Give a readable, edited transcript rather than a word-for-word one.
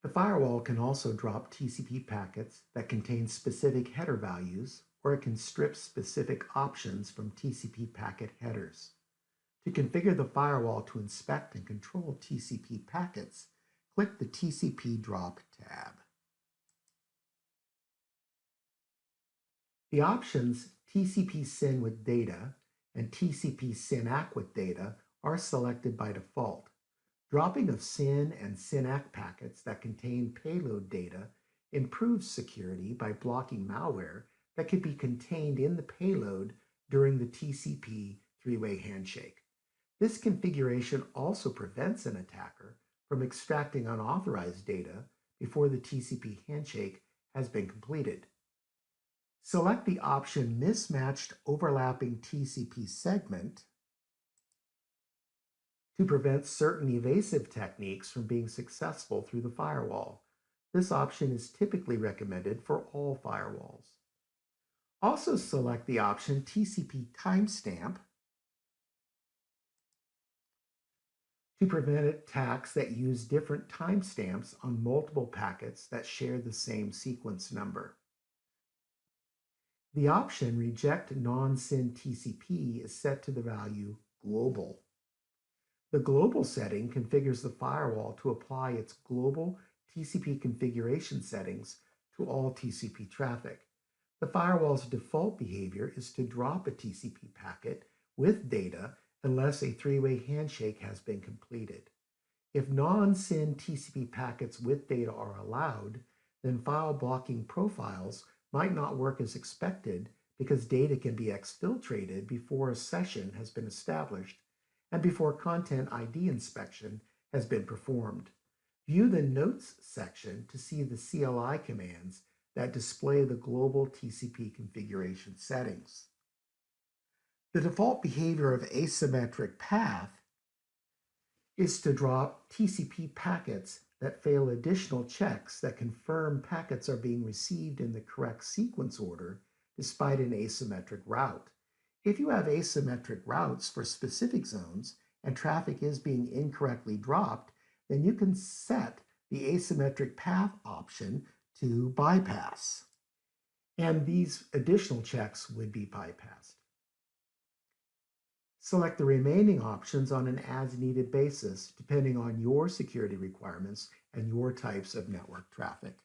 The firewall can also drop TCP packets that contain specific header values, or it can strip specific options from TCP packet headers. To configure the firewall to inspect and control TCP packets, click the TCP drop tab. The options TCP SYN with data and TCP SYN-ACK with data are selected by default. Dropping of SYN and SYN-ACK packets that contain payload data improves security by blocking malware that could be contained in the payload during the TCP three-way handshake. This configuration also prevents an attacker from extracting unauthorized data before the TCP handshake has been completed. Select the option Mismatched Overlapping TCP Segment to prevent certain evasive techniques from being successful through the firewall. This option is typically recommended for all firewalls. Also select the option TCP Timestamp to prevent attacks that use different timestamps on multiple packets that share the same sequence number. The option Reject Non-SYN TCP is set to the value Global. The global setting configures the firewall to apply its global TCP configuration settings to all TCP traffic. The firewall's default behavior is to drop a TCP packet with data unless a three-way handshake has been completed. If non-SYN TCP packets with data are allowed, then file blocking profiles might not work as expected because data can be exfiltrated before a session has been established and before Content ID inspection has been performed. View the Notes section to see the CLI commands that display the global TCP configuration settings. The default behavior of asymmetric path is to drop TCP packets that fail additional checks that confirm packets are being received in the correct sequence order despite an asymmetric route. If you have asymmetric routes for specific zones and traffic is being incorrectly dropped, then you can set the asymmetric path option to bypass. And these additional checks would be bypassed. Select the remaining options on an as-needed basis, depending on your security requirements and your types of network traffic.